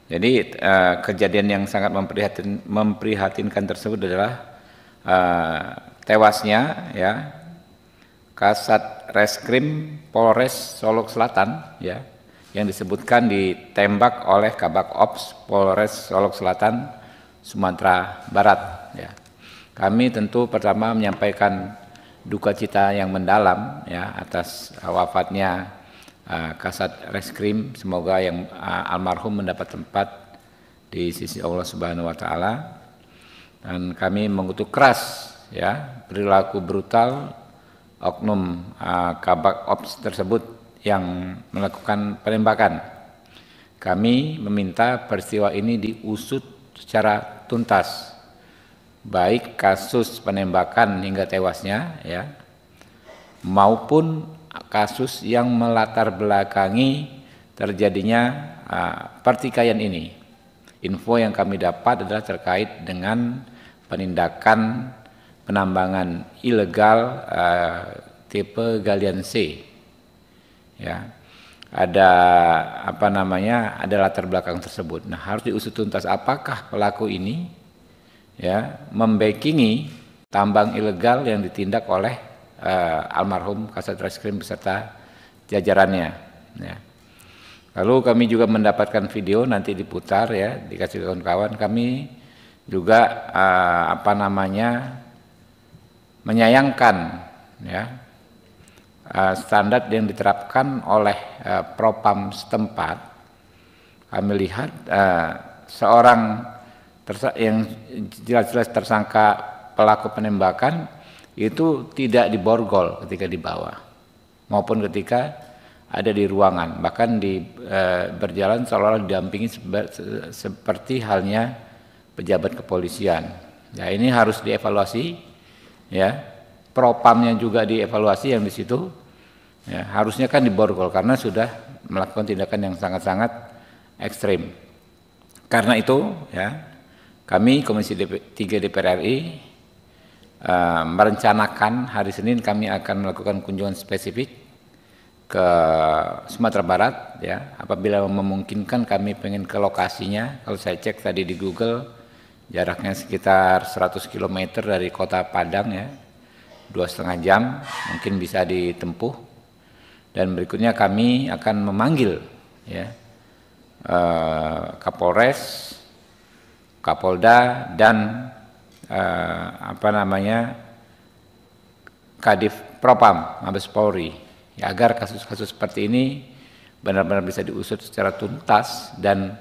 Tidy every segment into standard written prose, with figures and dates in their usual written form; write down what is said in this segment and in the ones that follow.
Jadi kejadian yang sangat memprihatinkan tersebut adalah tewasnya ya Kasat Reskrim Polres Solok Selatan ya yang disebutkan ditembak oleh Kabak Ops Polres Solok Selatan Sumatera Barat ya. Kami tentu pertama menyampaikan duka cita yang mendalam ya atas wafatnya Kasat Reskrim, semoga yang almarhum mendapat tempat di sisi Allah Subhanahu wa taala. Dan kami mengutuk keras ya perilaku brutal oknum Kabak Ops tersebut yang melakukan penembakan. Kami meminta peristiwa ini diusut secara tuntas, baik kasus penembakan hingga tewasnya ya maupun kasus yang melatar belakangi terjadinya pertikaian ini. Info yang kami dapat adalah terkait dengan penindakan penambangan ilegal tipe galian C. Ya. Ada ada latar belakang tersebut. Nah, harus diusut tuntas apakah pelaku ini ya membackingi tambang ilegal yang ditindak oleh almarhum Kasat Reskrim beserta jajarannya ya. Lalu kami juga mendapatkan video, nanti diputar ya, dikasih kawan-kawan. Kami juga menyayangkan ya standar yang diterapkan oleh Propam setempat. Kami lihat seorang yang jelas-jelas tersangka pelaku penembakan itu tidak diborgol ketika dibawa maupun ketika ada di ruangan, bahkan berjalan seolah-olah didampingi seperti halnya pejabat kepolisian. Ya, ini harus dievaluasi ya. Propamnya juga dievaluasi yang di situ. Ya, harusnya kan diborgol karena sudah melakukan tindakan yang sangat-sangat ekstrim. Karena itu ya, kami Komisi 3 DPR RI merencanakan hari Senin kami akan melakukan kunjungan spesifik ke Sumatera Barat ya. Apabila memungkinkan kami pengen ke lokasinya. Kalau saya cek tadi di Google jaraknya sekitar 100 km dari kota Padang ya, 2,5 jam mungkin bisa ditempuh. Dan berikutnya kami akan memanggil ya Kapolres, Kapolda dan Kadif Propam Mabes Polri ya, agar kasus-kasus seperti ini benar-benar bisa diusut secara tuntas dan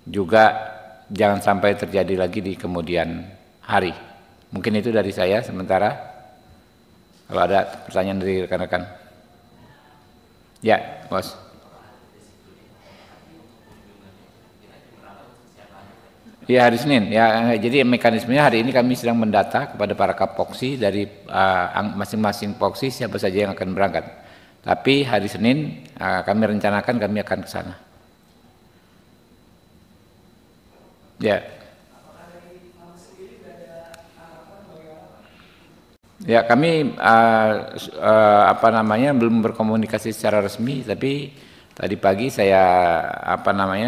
juga jangan sampai terjadi lagi di kemudian hari. Mungkin itu dari saya sementara. Kalau ada pertanyaan dari rekan-rekan. Ya, Bos. Ya, hari Senin. Ya, jadi mekanismenya hari ini kami sedang mendata kepada para kapoksi dari masing-masing poksi siapa saja yang akan berangkat. Tapi hari Senin kami rencanakan kami akan ke sana. Ya. Ya, kami belum berkomunikasi secara resmi, tapi tadi pagi saya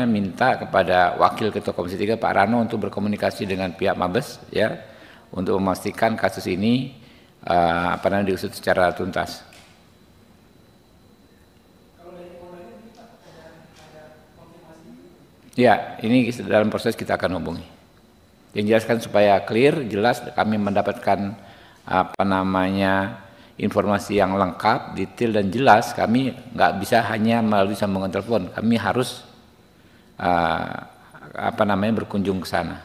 minta kepada Wakil Ketua Komisi 3 Pak Rano untuk berkomunikasi dengan pihak Mabes ya untuk memastikan kasus ini diusut secara tuntas. Ya, ini dalam proses kita akan hubungi. Yang jelaskan supaya clear, jelas kami mendapatkan informasi yang lengkap, detail dan jelas. Kami nggak bisa hanya melalui sambungan telepon. Kami harus berkunjung ke sana.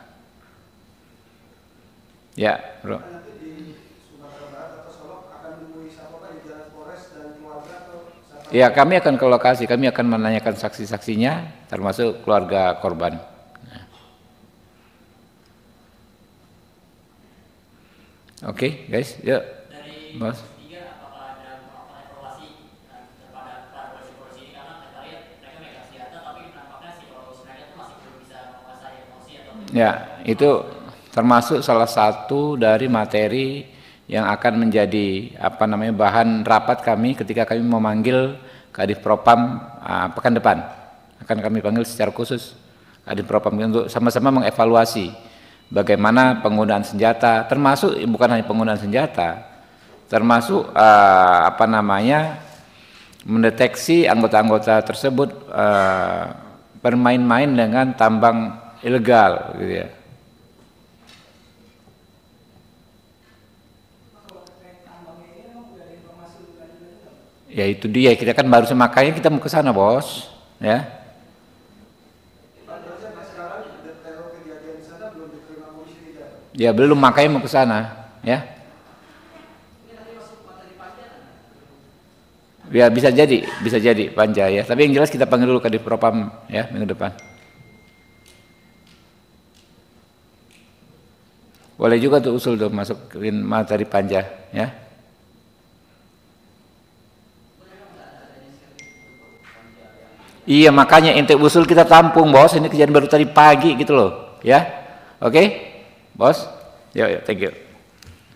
Ya, Bro. Ya, kami akan ke lokasi, kami akan menanyakan saksi-saksinya, termasuk keluarga korban. Oke, guys, yuk. Mas. Ya, itu termasuk salah satu dari materi yang akan menjadi bahan rapat kami ketika kami memanggil Kadif Propam pekan depan. Akan kami panggil secara khusus Kadipropam untuk sama-sama mengevaluasi bagaimana penggunaan senjata, termasuk bukan hanya penggunaan senjata, termasuk mendeteksi anggota-anggota tersebut bermain-main dengan tambang ilegal, gitu ya. Ya itu dia, kita kan baru makanya kita mau ke sana, Bos, ya. Ya belum, makanya mau ke sana, ya. Ya bisa jadi Panja ya. Tapi yang jelas kita panggil dulu Kadipropam ya minggu depan. Boleh juga tuh usul tuh masukin materi Panja ya. Iya makanya ente usul kita tampung, Bos. Ini kejadian baru tadi pagi gitu loh, ya. Oke, Bos. Yuk, thank you.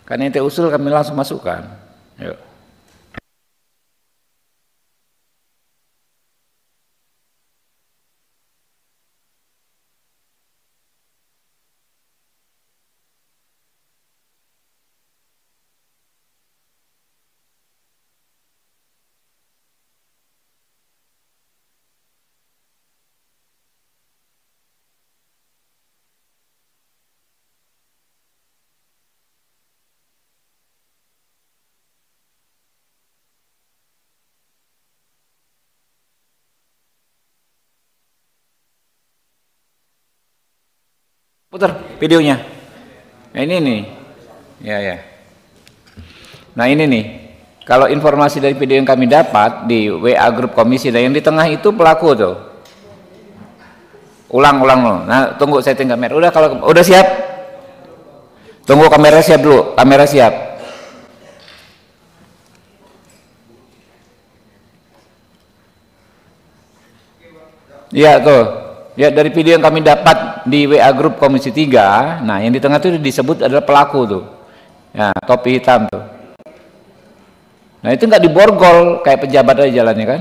Karena ente usul kami langsung masukkan. Yuk. Putar videonya. Nah ini nih. Ya. Nah ini nih. Kalau informasi dari video yang kami dapat di WA grup komisi, dan yang di tengah itu pelaku tuh. Ulang loh. Nah, tunggu saya setting kamera. Udah, kalau udah siap. Tunggu kamera siap dulu. Kamera siap. Iya tuh. Ya dari video yang kami dapat di WA grup komisi 3, nah yang di tengah itu disebut adalah pelaku tuh. Ya, topi hitam tuh. Nah itu nggak diborgol kayak pejabat aja jalannya kan?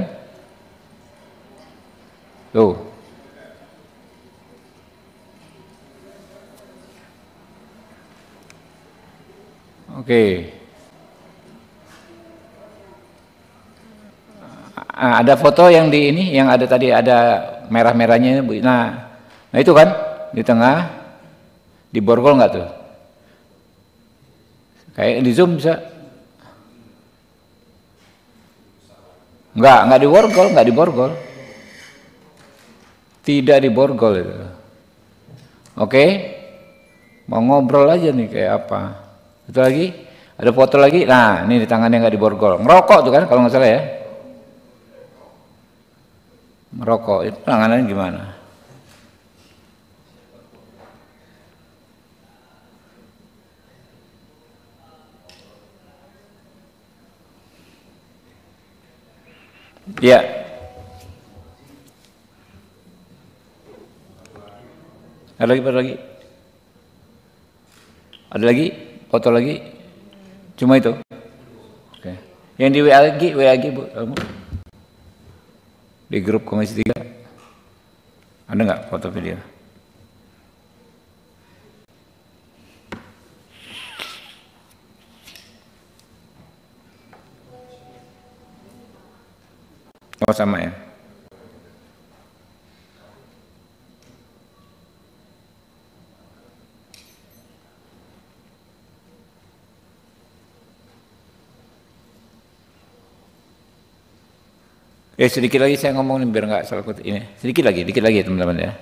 Tuh. Oke. Ada foto yang di ini, yang ada tadi ada merah-merahnya. Nah itu kan di tengah, diborgol nggak tuh? Kayak di zoom bisa? Nggak diborgol. Tidak diborgol itu. Oke, mau ngobrol aja nih kayak apa? Itu lagi, ada foto lagi. Nah ini di tangannya nggak diborgol. Ngerokok tuh kan kalau nggak salah ya? Merokok itu tangannya gimana? Ya. Ada lagi? Ada lagi? Foto lagi? Cuma itu? Oke. Yang di WA lagi Bu, kamu? Di grup komisi 3 ada nggak foto video? Oh sama ya. Sedikit lagi saya ngomong nih biar nggak salah ini. Dikit lagi teman-teman ya.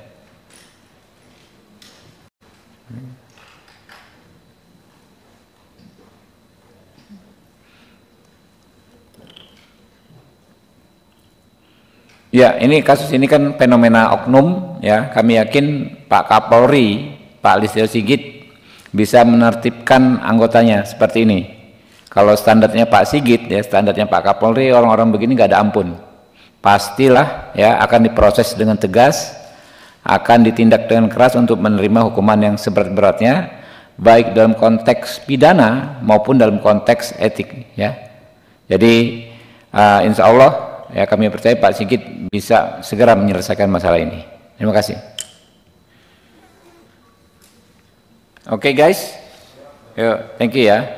Ya, ini kasus ini kan fenomena oknum ya. Kami yakin Pak Kapolri, Pak Listio Sigit bisa menertibkan anggotanya seperti ini. Kalau standarnya Pak Sigit ya, standarnya Pak Kapolri, orang-orang begini nggak ada ampun. Pastilah ya akan diproses dengan tegas, akan ditindak dengan keras untuk menerima hukuman yang seberat-beratnya, baik dalam konteks pidana maupun dalam konteks etik ya. Jadi insya Allah ya kami percaya Pak Sigit bisa segera menyelesaikan masalah ini. Terima kasih. Oke guys, yuk, thank you ya.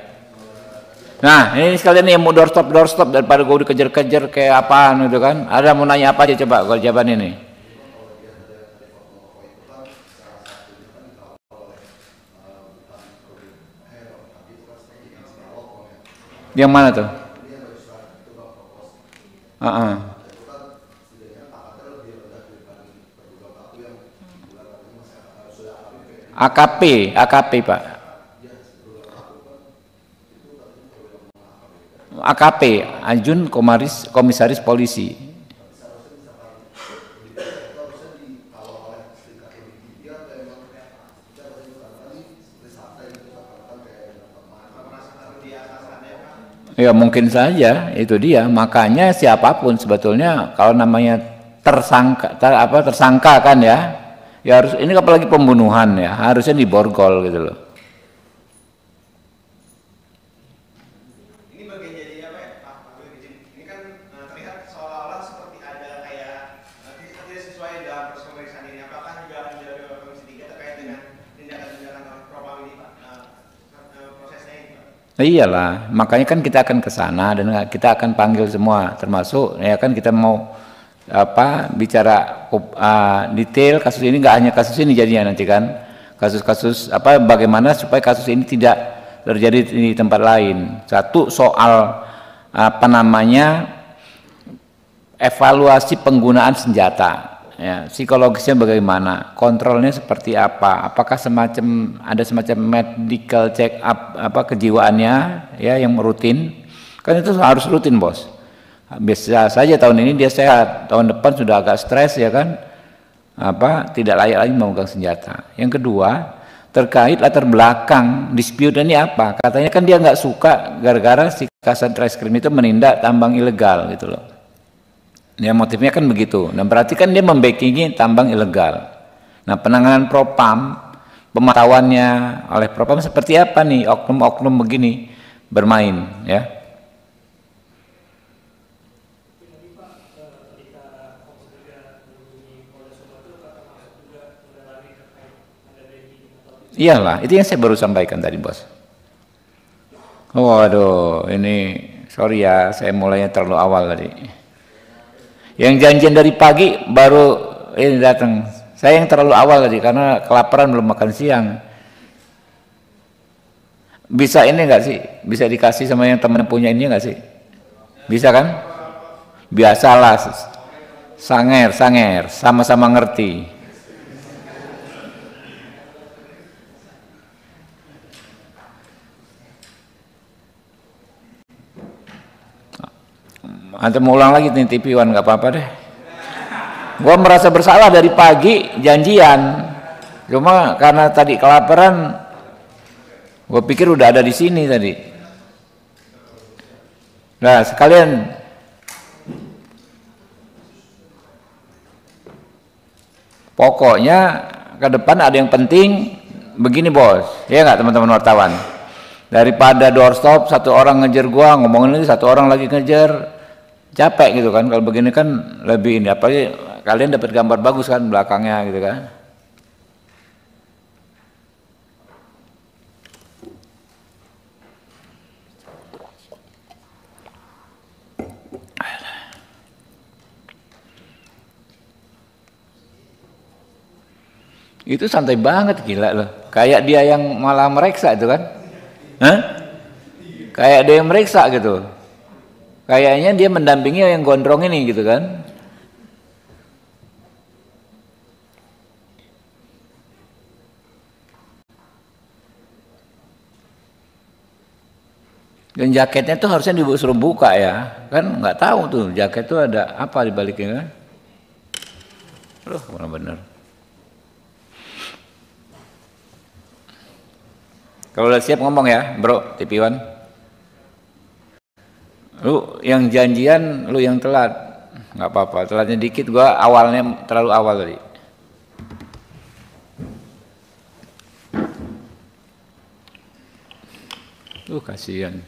Nah, ini sekalian nih yang mau doorstop daripada gue dikejar-kejar kayak apaan gitu kan. Ada mau nanya apa aja coba kalau jawaban ini. Yang mana tuh? AKP Pak. AKP, Ajun Komisaris Polisi. Ya mungkin saja, itu dia. Makanya siapapun sebetulnya kalau namanya tersangka kan ya harus ini apalagi pembunuhan ya, harusnya diborgol gitu loh. Ini bagian jadi apa ya Pak? Ini kan terlihat seolah-olah seperti ada kayak tidak sesuai dalam proses pemeriksaan ini. Apakah juga akan dilakukan oleh Komisi 3 terkait dengan tindakan-tindakan propam ini Pak? Prosesnya ini Pak? Iyalah, makanya kan kita akan ke sana dan kita akan panggil semua, termasuk ya kan kita mau bicara detail kasus ini, nggak hanya kasus ini jadinya nanti kan kasus-kasus bagaimana supaya kasus ini tidak terjadi di tempat lain. Satu soal evaluasi penggunaan senjata ya, psikologisnya bagaimana, kontrolnya seperti apa, apakah ada semacam medical check up kejiwaannya ya yang rutin, kan itu harus rutin bos. Bisa saja tahun ini dia sehat, tahun depan sudah agak stres ya kan, tidak layak lagi memegang senjata. Yang kedua terkait latar belakang dispute ini apa, katanya kan dia nggak suka gara-gara si Kasat Reskrim itu menindak tambang ilegal gitu loh. Ya motifnya kan begitu. Nah berarti kan dia membackingi tambang ilegal. Nah penanganan propam, pemantauannya oleh propam seperti apa nih oknum-oknum begini bermain ya. Iyalah, itu yang saya baru sampaikan tadi bos. Waduh, ini sorry ya, saya mulainya terlalu awal tadi. Yang janjian dari pagi baru ini datang. Saya yang terlalu awal tadi karena kelaparan belum makan siang. Bisa ini enggak sih? Bisa dikasih sama yang teman punya ini enggak sih? Bisa kan? Biasalah. Sanger, sama-sama ngerti. Antum mau ulang lagi nih TV One, nggak apa-apa deh. Gua merasa bersalah dari pagi janjian, cuma karena tadi kelaparan, gua pikir udah ada di sini tadi. Nah sekalian pokoknya ke depan ada yang penting begini bos, ya nggak teman-teman wartawan? Daripada doorstop satu orang ngejar gua, ngomongin ini satu orang lagi ngejar, capek gitu kan. Kalau begini kan lebih ini, apalagi kalian dapat gambar bagus kan belakangnya gitu kan. Itu santai banget, gila loh, kayak dia yang malah meriksa itu kan. Kayak dia yang meriksa gitu, kayaknya dia mendampingi yang gondrong ini gitu kan. Dan jaketnya tuh harusnya disuruh buka ya kan, nggak tahu tuh jaket tuh ada apa di baliknya kan. Benar-benar. Kalau udah siap ngomong ya bro, TV One. Lu yang janjian, lu yang telat, nggak apa-apa, telatnya dikit, gua awalnya terlalu awal tadi. Kasihan.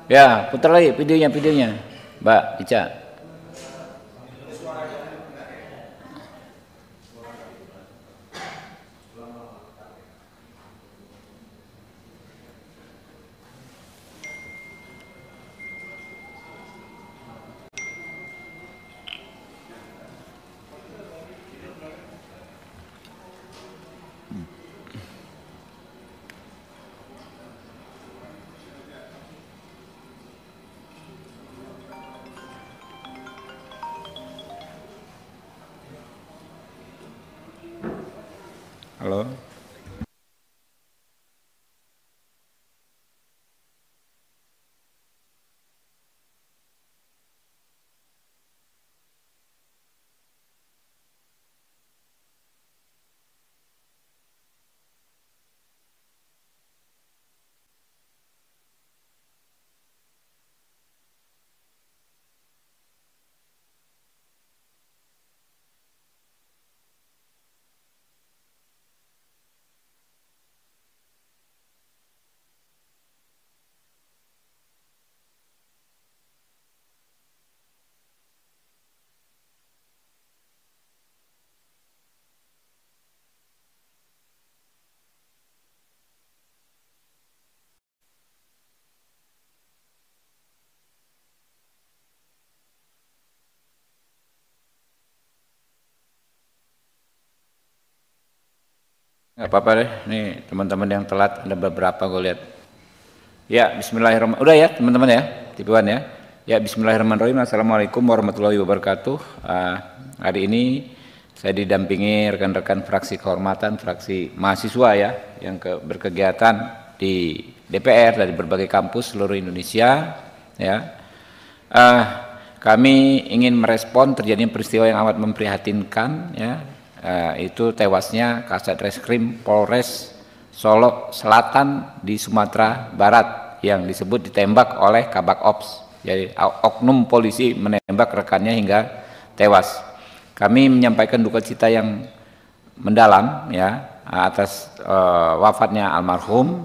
Ya, putar lagi videonya, Mbak Ica. Halo. Nggak apa-apa deh, nih teman-teman yang telat ada beberapa gue lihat. Ya, Bismillahirrahmanirrahim. Udah ya teman-teman ya, tipuan ya. Ya, Bismillahirrahmanirrahim. Assalamualaikum warahmatullahi wabarakatuh. Hari ini saya didampingi rekan-rekan fraksi kehormatan, fraksi mahasiswa ya, yang berkegiatan di DPR dari berbagai kampus seluruh Indonesia. Ya, kami ingin merespon terjadinya peristiwa yang amat memprihatinkan ya. Itu tewasnya Kasat Reskrim Polres Solo Selatan di Sumatera Barat yang disebut ditembak oleh Kabak Ops. Jadi oknum polisi menembak rekannya hingga tewas. Kami menyampaikan duka cita yang mendalam ya atas wafatnya almarhum,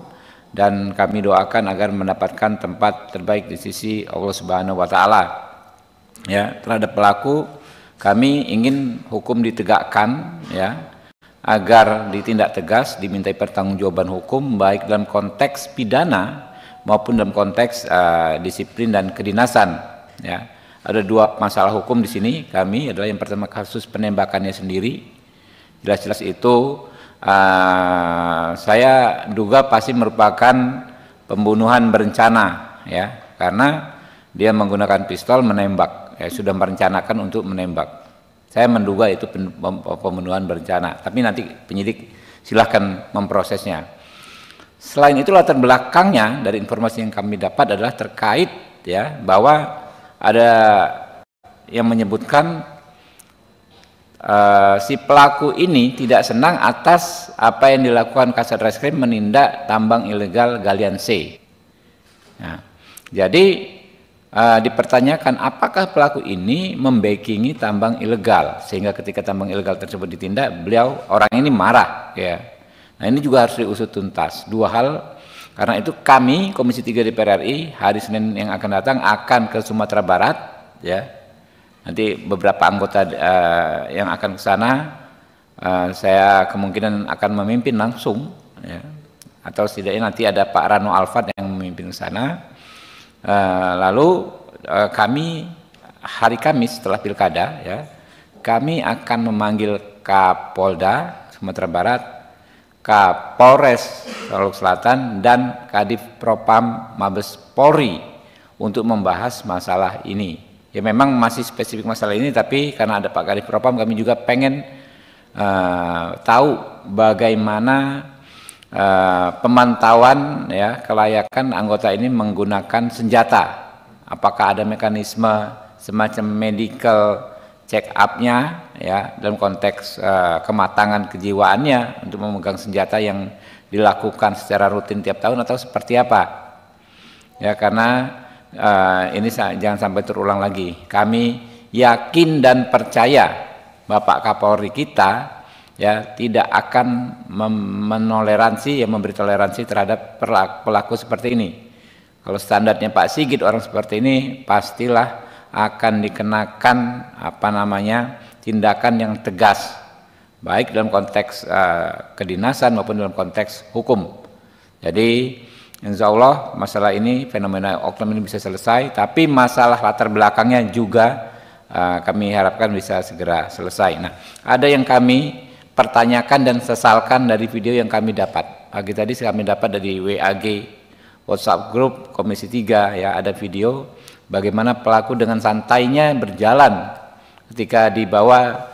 dan kami doakan agar mendapatkan tempat terbaik di sisi Allah Subhanahu wa taala. Ya, terhadap pelaku kami ingin hukum ditegakkan ya, agar ditindak tegas, dimintai pertanggungjawaban hukum baik dalam konteks pidana maupun dalam konteks disiplin dan kedinasan ya. Ada dua masalah hukum di sini kami, adalah yang pertama kasus penembakannya sendiri. Jelas-jelas itu saya duga pasti merupakan pembunuhan berencana ya, karena dia menggunakan pistol menembak. Sudah merencanakan untuk menembak. Saya menduga itu pembunuhan berencana, tapi nanti penyidik silahkan memprosesnya. Selain itu latar belakangnya dari informasi yang kami dapat adalah terkait ya, bahwa ada yang menyebutkan si pelaku ini tidak senang atas apa yang dilakukan Kasat Reskrim menindak tambang ilegal galian C. Nah, jadi dipertanyakan apakah pelaku ini membackingi tambang ilegal, sehingga ketika tambang ilegal tersebut ditindak orang ini marah ya. Nah, ini juga harus diusut tuntas. Dua hal, karena itu kami Komisi 3 DPR RI hari Senin yang akan datang akan ke Sumatera Barat ya. Nanti beberapa anggota yang akan ke sana saya kemungkinan akan memimpin langsung ya. Atau setidaknya nanti ada Pak Rano Alfat yang memimpin ke sana. Lalu kami hari Kamis setelah pilkada ya, kami akan memanggil Kapolda Sumatera Barat, Kapolres Solo Selatan, dan Kadif Propam Mabes Polri untuk membahas masalah ini. Ya memang masih spesifik masalah ini, tapi karena ada Pak Kadif Propam kami juga pengen tahu bagaimana pemantauan ya kelayakan anggota ini menggunakan senjata. Apakah ada mekanisme semacam medical check up-nya ya, dalam konteks kematangan kejiwaannya untuk memegang senjata yang dilakukan secara rutin tiap tahun, atau seperti apa ya, karena ini jangan sampai terulang lagi. Kami yakin dan percaya Bapak Kapolri kita ya tidak akan menoleransi, ya memberi toleransi terhadap pelaku seperti ini. Kalau standarnya Pak Sigit orang seperti ini pastilah akan dikenakan tindakan yang tegas, baik dalam konteks kedinasan maupun dalam konteks hukum. Jadi insya Allah masalah ini, fenomena oknum ini bisa selesai, tapi masalah latar belakangnya juga kami harapkan bisa segera selesai. Nah, ada yang kami pertanyakan dan sesalkan dari video yang kami dapat. Pagi tadi kami dapat dari WAG WhatsApp grup Komisi 3 ya, ada video bagaimana pelaku dengan santainya berjalan ketika dibawa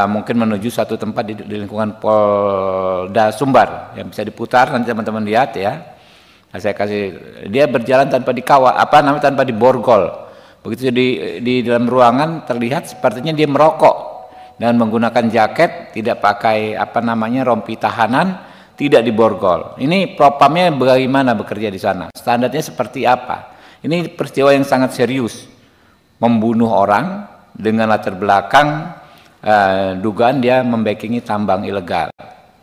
mungkin menuju suatu tempat di lingkungan Polda Sumbar yang bisa diputar, nanti teman-teman lihat ya. Nah, saya kasih, dia berjalan tanpa dikawal, tanpa diborgol. Begitu di dalam ruangan terlihat sepertinya dia merokok dan menggunakan jaket, tidak pakai rompi tahanan, tidak diborgol. Ini propamnya bagaimana bekerja di sana? Standarnya seperti apa? Ini peristiwa yang sangat serius, membunuh orang dengan latar belakang dugaan dia membackingi tambang ilegal.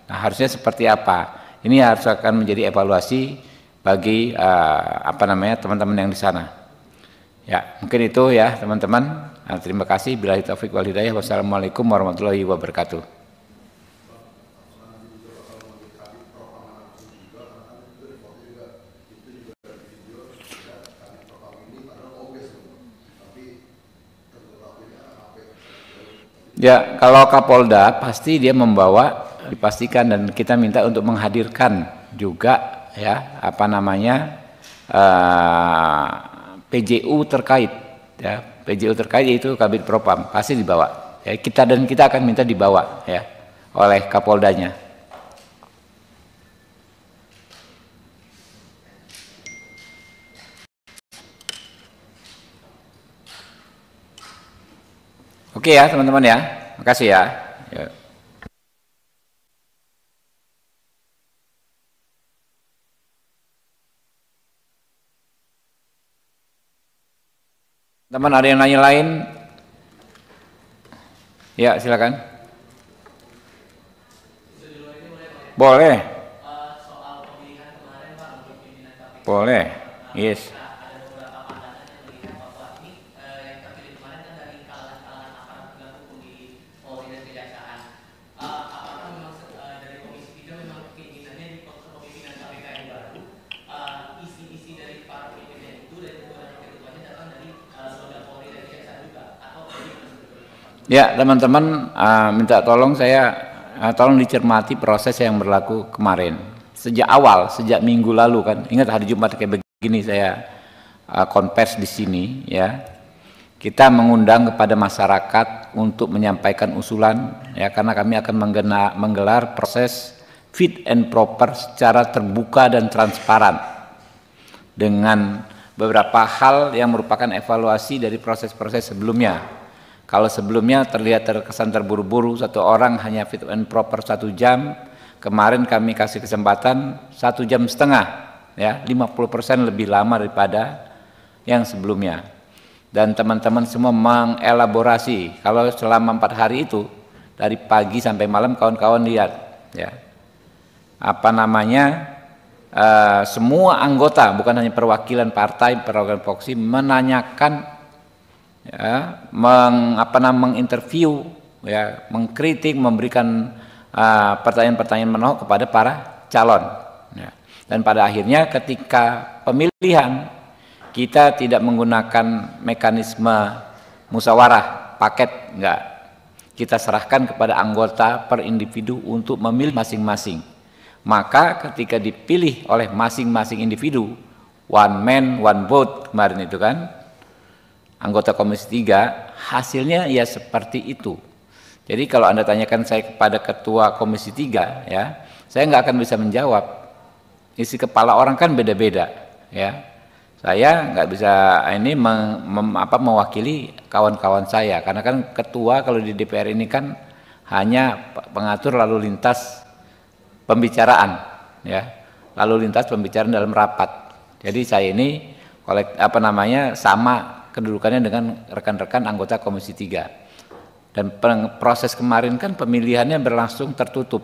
Nah, harusnya seperti apa? Ini harus akan menjadi evaluasi bagi teman-teman yang di sana. Ya, mungkin itu ya teman-teman. Terima kasih. Billahi taufiq wal hidayah. Wassalamualaikum warahmatullahi wabarakatuh. Ya, kalau Kapolda pasti dia membawa, dipastikan, dan kita minta untuk menghadirkan juga ya PJU terkait ya, PJU terkait yaitu Kabid Propam pasti dibawa ya, kita akan minta dibawa ya oleh Kapoldanya. Oke ya teman-teman ya, makasih ya. Teman ada yang nanya lain? Ya silakan. Boleh. Boleh. Yes. Ya teman-teman, minta tolong tolong dicermati proses yang berlaku kemarin sejak awal, sejak minggu lalu kan. Ingat hari Jumat kayak begini saya konvers di sini ya. Kita mengundang kepada masyarakat untuk menyampaikan usulan ya, karena kami akan menggelar proses fit and proper secara terbuka dan transparan dengan beberapa hal yang merupakan evaluasi dari proses-proses sebelumnya. Kalau sebelumnya terlihat terkesan terburu-buru, satu orang hanya fit and proper 1 jam, kemarin kami kasih kesempatan 1,5 jam ya, 50% lebih lama daripada yang sebelumnya. Dan teman-teman semua mengelaborasi, kalau selama 4 hari itu dari pagi sampai malam kawan-kawan lihat ya, semua anggota, bukan hanya perwakilan partai, perwakilan proksi, menanyakan ya, menginterview ya, mengkritik, memberikan pertanyaan-pertanyaan menohok kepada para calon ya. Dan pada akhirnya ketika pemilihan kita tidak menggunakan mekanisme musyawarah paket, enggak, kita serahkan kepada anggota per individu untuk memilih masing-masing. Maka ketika dipilih oleh masing-masing individu, one man one vote kemarin itu kan, anggota Komisi 3, hasilnya ya seperti itu. Jadi kalau Anda tanyakan saya kepada Ketua Komisi 3 ya, saya nggak akan bisa menjawab. Isi kepala orang kan beda-beda ya. Saya nggak bisa ini mewakili kawan-kawan saya, karena kan ketua kalau di DPR ini kan hanya pengatur lalu lintas pembicaraan ya, lalu lintas pembicaraan dalam rapat. Jadi saya ini sama kedudukannya dengan rekan-rekan anggota Komisi 3. Dan proses kemarin kan pemilihannya berlangsung tertutup.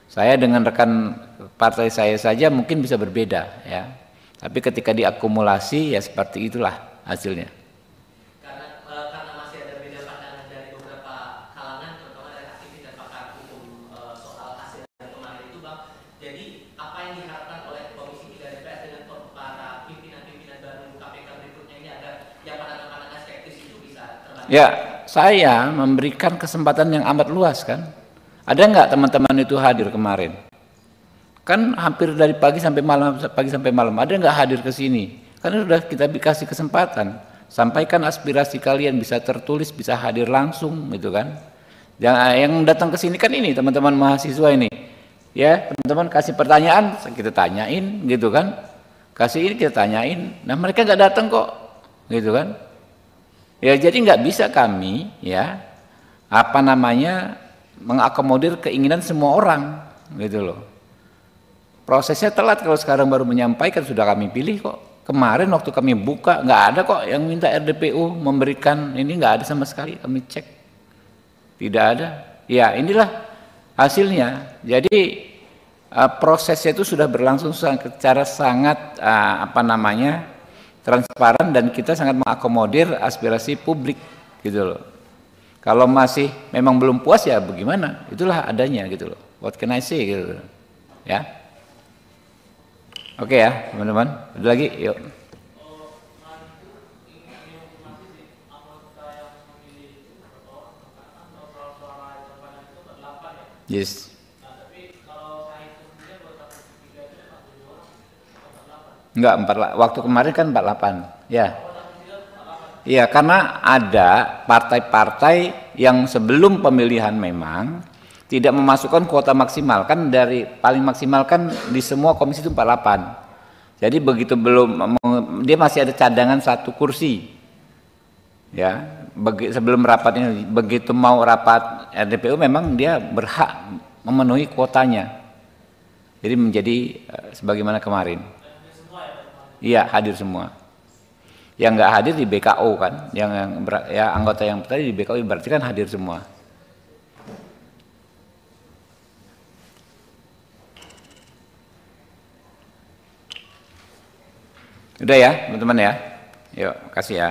Saya dengan rekan partai saya saja mungkin bisa berbeda ya. Tapi ketika diakumulasi ya seperti itulah hasilnya. Karena masih ada beda pandangan dari beberapa kalangan, terutama dari aktivis dan pakar hukum soal hasil dari kemarin itu, Bang. Jadi apa yang diharapkan oleh Komisi 3 DPR dengan para pimpinan-pimpinan baru KPK berikutnya ini agar yang pandangan-pandangan skeptis itu bisa terbantu? Ya, saya memberikan kesempatan yang amat luas kan. Ada nggak teman-teman itu hadir kemarin? Kan hampir dari pagi sampai malam, ada nggak hadir ke sini? Karena sudah kita kasih kesempatan, sampaikan aspirasi kalian, bisa tertulis, bisa hadir langsung, gitu kan? Yang datang ke sini kan ini teman-teman mahasiswa ini, ya teman-teman kasih pertanyaan, kita tanyain, gitu kan? Kasih ini kita tanyain, nah mereka nggak datang kok, gitu kan? Ya jadi nggak bisa kami, ya apa namanya mengakomodir keinginan semua orang, gitu loh. Prosesnya telat kalau sekarang baru menyampaikan, sudah kami pilih kok. Kemarin waktu kami buka nggak ada kok yang minta RDPU memberikan ini, nggak ada sama sekali, kami cek tidak ada. Ya inilah hasilnya. Jadi prosesnya itu sudah berlangsung secara sangat apa namanya transparan dan kita sangat mengakomodir aspirasi publik gitu loh. Kalau masih memang belum puas ya bagaimana? Itulah adanya gitu loh. What can I say gitu loh. Ya. Oke ya teman-teman, ada lagi yuk. Yes. Enggak, waktu kemarin kan 48 ya. Iya, karena ada partai-partai yang sebelum pemilihan memang tidak memasukkan kuota maksimal, kan dari paling maksimal kan di semua komisi itu 48. Jadi begitu dia masih ada cadangan 1 kursi. Ya, sebelum rapat ini, begitu mau rapat RDPU memang dia berhak memenuhi kuotanya. Jadi menjadi sebagaimana kemarin. Iya, hadir semua. Yang nggak hadir di BKO kan, ya anggota yang tadi di BKO berarti kan hadir semua. Udah ya teman-teman ya, yuk kasih ya.